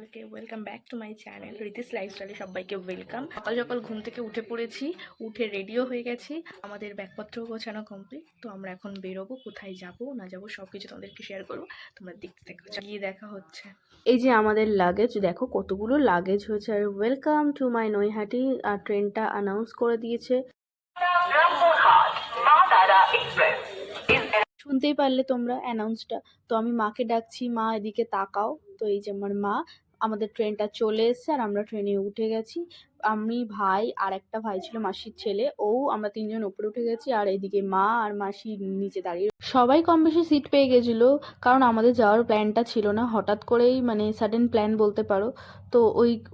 সকলকে welcome back to my channel Ritis লাইফস্টাইলে সবাইকে ওয়েলকাম। সকাল সকাল ঘুম থেকে উঠে পড়েছি, উঠে রেডিও হয়ে গেছি, আমাদের ব্যাগপত্র গোছানো কমপ্লিট। তো আমরা এখন বেরোবো, কোথায় যাব না যাব সব কিছু তোমাদেরকে শেয়ার করবো, তোমরা দেখতে থাকো, গিয়ে দেখা হচ্ছে। এই যে আমাদের লাগেজ, দেখো কতগুলো লাগেজ হয়েছে। আর ওয়েলকাম টু মাই নৈহাটি। আর ট্রেনটা অ্যানাউন্স করে দিয়েছে, শুনতেই পারলে তোমরা অ্যানাউন্সটা। তো আমি মাকে ডাকছি, মা এদিকে তাকাও। তো এই যে আমার মা, আমাদের ট্রেনটা চলে এসেছে আর আমরা ট্রেনে উঠে গেছি। আমি, ভাই আর একটা ভাই ছিল মাসির ছেলে, আমরা তিনজন উপরে উঠে গেছি। আর এইদিকে মা আর মাসি নিচে দাঁড়িয়ে। সবাই কম বেশি সিট পেয়ে গেছিল, কারণ আমাদের যাওয়ার প্ল্যানটা ছিল না, হঠাৎ করেই মানে সাডেন প্ল্যান বলতে পারো। তো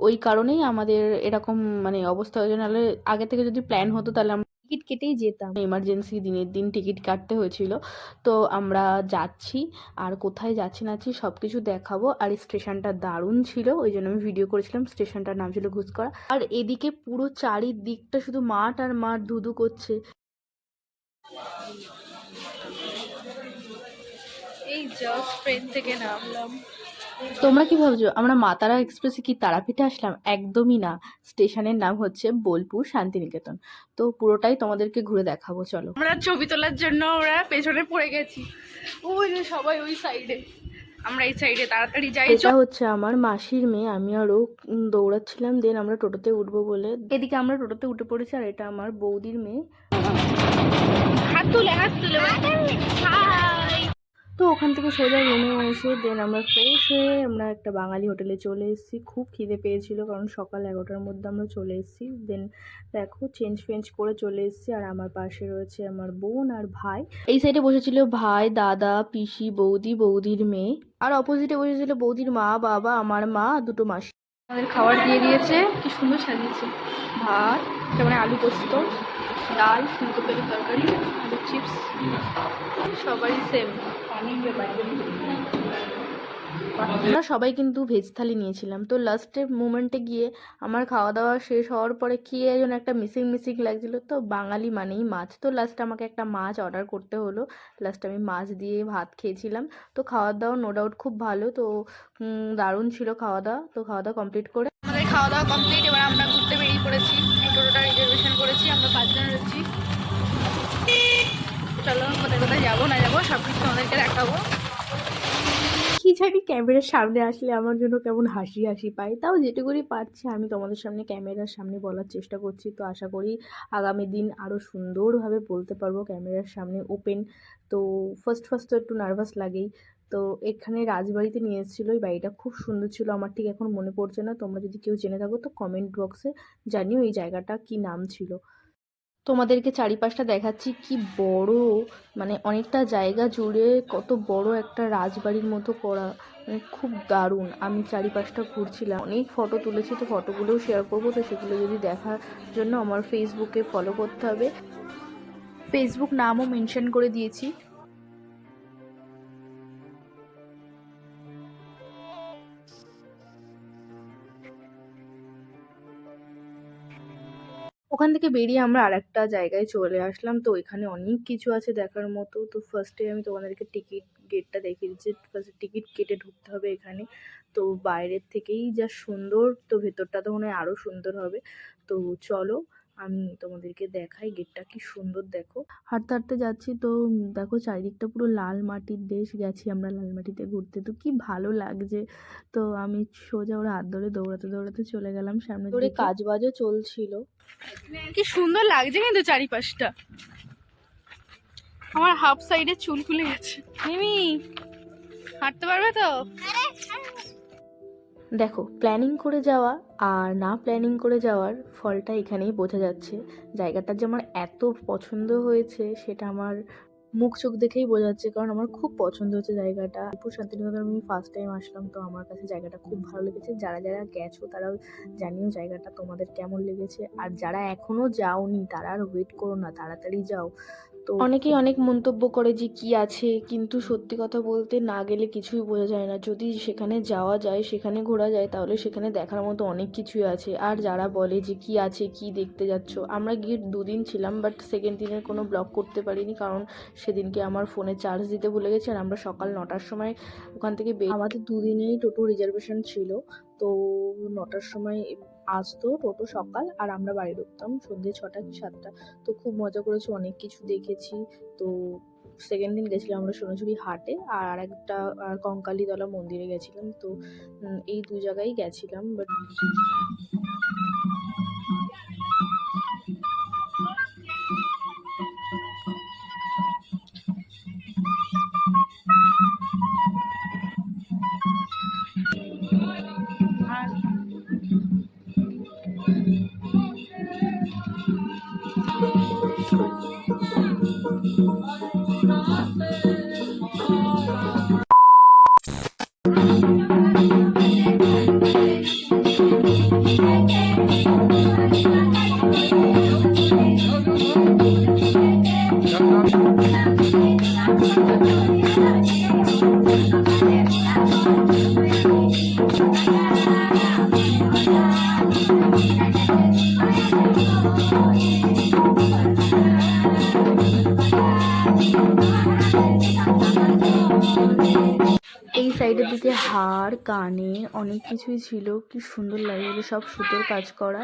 ওই কারণেই আমাদের এরকম মানে অবস্থা হয়েছে। নাহলে আগে থেকে যদি প্ল্যান হতো তাহলে টিকিট কেটেই যেতাম। এমার্জেন্সি দিনের দিন টিকিট কাটতে হয়েছিল। তো আমরা যাচ্ছি, আর কোথায় যাচ্ছি না সব কিছু দেখাবো। আর স্টেশনটা দারুণ ছিল, ওই জন্য আমি ভিডিও করেছিলাম। স্টেশনটার নাম ছিল ঘুষকরা। আর এদিকে পুরো চারিদিকটা শুধু মাঠ আর মাঠ, ধুধু করছে। এই জাস্ট ট্রেন থেকে নামলাম। তোমরা কি ভাবছো আমরা মাতারা এক্সপ্রেসে কি তারাপীঠে আসলাম? একদমই না, স্টেশনের নাম হচ্ছে বোলপুর শান্তিনিকেতন। তো পুরোটাই তোমাদেরকে ঘুরে দেখাবো, চলো। আমরা ছবি তোলার জন্য আমরা পেছনে পড়ে গেছি, ওই যে সবাই ওই সাইডে, আমরা এই সাইডে তাড়াতাড়ি যাই। এটা হচ্ছে আমার মাসির মেয়ে, আমি আরও দৌড়াচ্ছিলাম, দেন আমরা টোটোতে উঠবো বলে। এদিকে আমরা টোটোতে উঠে পড়েছি, আর এটা আমার বৌদির মেয়ে। হাত তুলে তো ওখান থেকে সোজা রুমে এসে দেন আমরা ফ্রেশ হয়ে আমরা একটা বাঙালি হোটেলে চলে এসেছি। খুব খিদে পেয়েছিল, কারণ সকাল 11টার মধ্যে আমরা চলে এসেছি। দেন দেখো চেঞ্জ করে চলে এসেছি। আর আমার পাশে রয়েছে আমার বোন আর ভাই। এই সাইডে বসেছিল ভাই, দাদা, পিসি, বৌদি, বৌদির মেয়ে। আর অপোজিটে বসেছিল বৌদির মা, বাবা, আমার মা, দুটো মাসি। আমাদের খাবার দিয়ে দিয়েছে, কি সুন্দর সাজিয়েছে। ভাত, যেমন আলু পোস্ত, ডাল, ফুলকপির তরকারি, আলু চিপস, সবাই সেম। আমরা সবাই কিন্তু ভেজ থালি নিয়েছিলাম। তো লাস্টের মোমেন্টে গিয়ে আমার খাওয়া দাওয়া শেষ হওয়ার পরে কি যেন একটা মিসিং লাগছিল। তো বাঙালি মানেই মাছ, তো লাস্টে আমাকে একটা মাছ অর্ডার করতে হলো। লাস্টে আমি মাছ দিয়ে ভাত খেয়েছিলাম। তো খাওয়া দাওয়া নো ডাউট খুব ভালো, তো দারুণ ছিল খাওয়া দাওয়া। তো খাওয়া দাওয়া কমপ্লিট করে আমাদের খাওয়া দাওয়া কমপ্লিট, এবার আমরা ঘুরতে বেরিয়ে পড়েছি। টোটোটা রিজার্ভেশন করেছি, আমরা 5 জন রয়েছি। চলো কোথায় যাবো না যাবো সব কিছু আমাদেরকে দেখাবো। কি জানি ক্যামেরার সামনে আসলে আমার জন্য কেমন হাসি পায়, তাও যেটুকুনি পারছি আমি তোমাদের সামনে ক্যামেরার সামনে বলার চেষ্টা করছি। তো আশা করি আগামী দিন আরও সুন্দরভাবে বলতে পারবো ক্যামেরার সামনে ওপেন। তো ফার্স্ট তো একটু নার্ভাস লাগেই। তো এখানে রাজবাড়িতে নিয়ে এসেছিলো, এই বাড়িটা খুব সুন্দর ছিল, আমার ঠিক এখন মনে পড়ছে না। তোমরা যদি কেউ জেনে থাকো তো কমেন্ট বক্সে জানিও এই জায়গাটা কি নাম ছিল। তোমাদেরকে চারিপাশটা দেখাচ্ছি, কি বড়, মানে অনেকটা জায়গা জুড়ে কত বড় একটা রাজবাড়ির মতো করা, মানে খুব দারুণ। আমি চারিপাশটা ঘুরছিলাম, অনেক ফটো তুলেছি, তো ফটোগুলোও শেয়ার করবো। তো সেগুলো যদি দেখার জন্য আমার ফেসবুকে ফলো করতে হবে, ফেসবুক নামও মেনশন করে দিয়েছি। ওখান থেকে বেরিয়ে আমরা আরেকটা জায়গায় চলে আসলাম। তো এখানে অনেক কিছু আছে দেখার মতো। তো ফার্স্টে আমি তোমাদেরকে গেটটা দেখিয়ে দিচ্ছি। ফার্স্টে টিকিট কেটে ঢুকতে হবে এখানে। তো বাইরের থেকেই যা সুন্দর, তো ভেতরটা তো মনে হয় আরও সুন্দর হবে। তো চলো আমি তোমাদেরকে দেখাই গেটটা কি সুন্দর। দেখো হাঁটতে যাচ্ছি, তো দেখো চারিদিকটা পুরো লাল মাটির দেশ, গেছি আমরা লাল মাটিতে ঘুরতে, তো কি ভালো লাগছে। তো আমি সোজা ওর হাত ধরে দৌড়াতে চলে গেলাম সামনে দিকে। কাজবাজও চলছিল, কি সুন্দর লাগছে কিন্তু চারিপাশটা। আমার হাফ সাইডে চুল খুলে গেছে। মিমি হাঁটতে পারবে তো? দেখো প্ল্যানিং করে যাওয়া আর না প্ল্যানিং করে যাওয়ার ফলটা এখানেই বোঝা যাচ্ছে। জায়গাটা যে আমার এত পছন্দ হয়েছে সেটা আমার মুখ চোখ দেখেই বোঝা যাচ্ছে, কারণ আমার খুব পছন্দ হচ্ছে জায়গাটা। বোলপুর শান্তিনিকেতন আমি ফার্স্ট টাইম আসলাম, তো আমার কাছে জায়গাটা খুব ভালো লেগেছে। যারা গেছো তারাও জানিও জায়গাটা তোমাদের কেমন লেগেছে। আর যারা এখনো যাওনি তারা আর ওয়েট করো না, তাড়াতাড়ি যাও। তো তো অনেকেই অনেক মন্তব্য করে যে কি আছে, কিন্তু সত্যি কথা বলতে না গেলে কিছুই বোঝা যায় না। যদি সেখানে যাওয়া যায়, সেখানে ঘোরা যায়, তাহলে সেখানে দেখার মতো অনেক কিছুই আছে। আর যারা বলে যে কি আছে, কি দেখতে যাচ্ছ, আমরা গিয়ে 2 দিন ছিলাম, বাট সেকেন্ড দিনের কোনো ব্লগ করতে পারিনি, কারণ সেদিনকে আমার ফোনে চার্জ দিতে ভুলে গেছি। আর আমরা সকাল 9টার সময় ওখান থেকে আমাদের 2 দিনেই টোটো রিজার্ভেশন ছিল, তো 9টার সময় আসতো টোটো সকাল, আর আমরা বাড়ি ঢুকতাম সন্ধ্যে 6টা কি 7টা। তো খুব মজা করেছি, অনেক কিছু দেখেছি। তো সেকেন্ড দিন গেছিলাম আমরা সোনাঝুরি হাটে, আর আরেকটা কঙ্কালীতলা মন্দিরে গেছিলাম। তো এই 2 জায়গায় গেছিলাম। বাট এই সাইডের দিকে হার, কানে অনেক কিছুই ছিল, কি সুন্দর লাগছিল, সব সুতোর কাজ করা।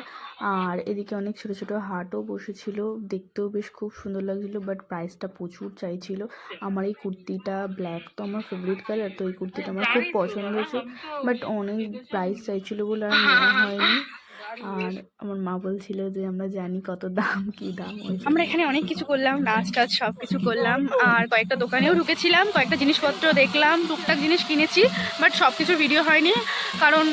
আর এদিকে অনেক ছোট ছোট হাটও বসেছিল, দেখতেও বেশ খুব সুন্দর লাগছিল। বাট প্রাইসটা প্রচুর চাইছিল। আমার এই কুর্তিটা ব্ল্যাক তো আমার ফেভারিট কালার, তো এই কুর্তিটা আমার খুব পছন্দ হয়েছে, বাট অনেক প্রাইস চাইছিল বলে আর নেওয়া হয়নি। আর আমার মা বলছিল যে আমরা জানি কত দাম, কি দাম। আমরা এখানে অনেক কিছু করলাম, নাচ টাচ সব কিছু করলাম, আর কয়েকটা দোকানেও ঢুকেছিলাম, কয়েকটা জিনিসপত্র দেখলাম, টুকটাক জিনিস কিনেছি। বাট সব কিছু ভিডিও হয়নি, কারণ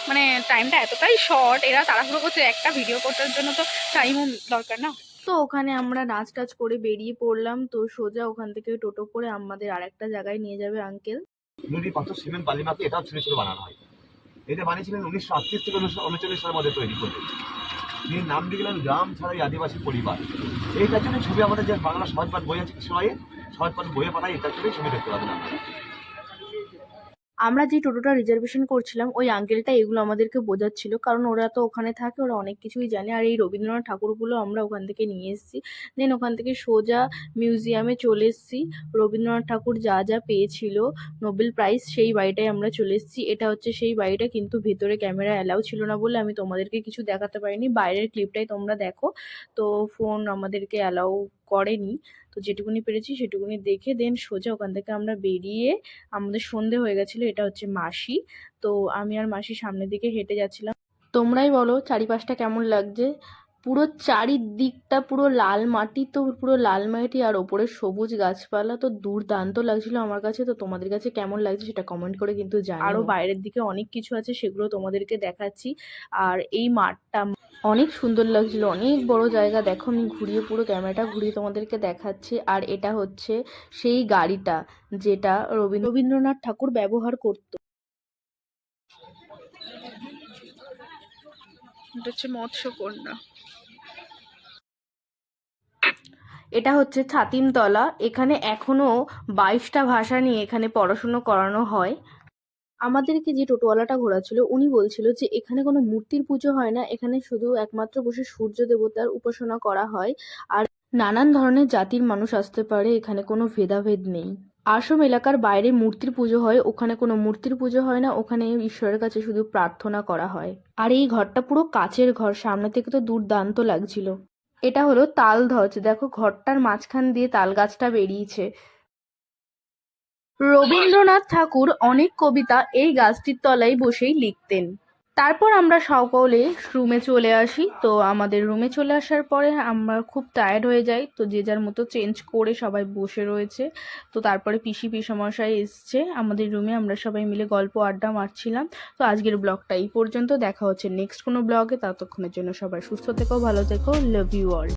মানে টাইমটা এতটাই শর্ট, এরা তাড়াহুড়ো করছে একটা ভিডিও করার জন্য, তো টাইমও দরকার না। তো ওখানে আমরা নাচ টাচ করে বেরিয়ে পড়লাম। তো সোজা ওখান থেকে টোটো করে আমাদের আরেকটা জায়গায় নিয়ে যাবে আঙ্কেল। নুড়ি পাথর সিমেন্ট বালি মাটি এটাও ছোট ছোট বানানো হয়। এটা বানিয়েছিলেন 1938 থেকে 1939 সালের মধ্যে তৈরি করলেন। তিনি নাম দিয়ে গেলেন গ্রাম ছাড়াই আদিবাসী পরিবার। এইটার জন্য ছবি আমাদের যে বাংলা সহজপাঠ বই আছে সময়ে সহজপাঠ বইয়ে পাঠায়, এটার জন্যই ছবি দেখতে পাবেন আপনারা। আমরা যে টোটোটা রিজার্ভেশন করছিলাম, ওই আঙ্কেলটা এগুলো আমাদেরকে বোঝাচ্ছিল, কারণ ওরা তো ওখানে থাকে, ওরা অনেক কিছুই জানে। আর এই রবীন্দ্রনাথ ঠাকুরগুলো আমরা ওখান থেকে নিয়ে এসেছি। দেন ওখান থেকে সোজা মিউজিয়ামে চলে এসেছি। রবীন্দ্রনাথ ঠাকুর যা যা পেয়েছিল নোবেল প্রাইজ, সেই বাড়িটায় আমরা চলে এসেছি। এটা হচ্ছে সেই বাড়িটা, কিন্তু ভেতরে ক্যামেরা অ্যালাউ ছিল না বলে আমি তোমাদেরকে কিছু দেখাতে পারিনি। বাইরের ক্লিপটাই তোমরা দেখো। তো ফোন আমাদেরকে অ্যালাউ করেনি, তো যেটুকুনি পেরেছি সেটুকুনি দেখে দেন সোজা ওখান থেকে আমরা বেরিয়ে, আমাদের সন্ধে হয়ে গেছিলো। এটা হচ্ছে মাসি। তো আমি আর মাসি সামনের দিকে হেঁটে যাচ্ছিলাম। তোমরাই বলো চারিপাশটা কেমন লাগছে। পুরো চারিদিকটা পুরো লাল মাটি, তো পুরো লাল মাটি, আর ওপরে সবুজ গাছপালা, তো দুর্দান্ত লাগছিল আমার কাছে। তো তোমাদের কাছে কেমন লাগছে সেটা কমেন্ট করে কিন্তু জানিও। আরও বাইরের দিকে অনেক কিছু আছে, সেগুলো তোমাদেরকে দেখাচ্ছি। আর এই মাঠটা অনেক সুন্দর লাগছিল, অনেক বড় জায়গা। দেখো আমি ঘুরিয়ে, পুরো ক্যামেরাটা ঘুরিয়ে তোমাদেরকে দেখাচ্ছি। আর এটা হচ্ছে সেই গাড়িটা যেটা রবীন্দ্রনাথ ঠাকুর ব্যবহার করতো। এটা হচ্ছে মৎস্যকন্যা। এটা হচ্ছে ছাতিমতলা। এখানে এখনো 22টা ভাষা নিয়ে এখানে পড়াশুনো করানো হয়। আমাদেরকে যে টোটোওয়ালাটা ঘোরাচ্ছিল, উনি বলছিল যে এখানে কোনো মূর্তির পুজো হয় না, এখানে শুধু একমাত্র বসে সূর্য দেবতার উপাসনা করা হয়। আর নানান ধরনের জাতির মানুষ আসতে পারে, এখানে কোনো ভেদাভেদ নেই। আশ্রম এলাকার বাইরে মূর্তির পুজো হয়, ওখানে কোনো মূর্তির পুজো হয় না, ওখানে ঈশ্বরের কাছে শুধু প্রার্থনা করা হয়। আর এই ঘরটা পুরো কাচের ঘর, সামনে থেকে তো দুর্দান্ত লাগছিল। এটা হলো তাল ধ্বজ, দেখো ঘরটার মাঝখান দিয়ে তাল গাছটা বেরিয়েছে। রবীন্দ্রনাথ ঠাকুর অনেক কবিতা এই গাছটির তলায় বসেই লিখতেন। তারপর আমরা সকলে রুমে চলে আসি। তো আমাদের রুমে চলে আসার পরে আমরা খুব টায়ার্ড হয়ে যাই, তো যে যার মতো চেঞ্জ করে সবাই বসে রয়েছে। তো তারপরে পিসিমশাই এসছে আমাদের রুমে, আমরা সবাই মিলে গল্প আড্ডা মারছিলাম। তো আজকের ব্লগটা এই পর্যন্ত, দেখা হচ্ছে নেক্সট কোনো ব্লগে। ততক্ষণের জন্য সবাই সুস্থ থেকো, ভালো থেকো, লাভ ইউ অল।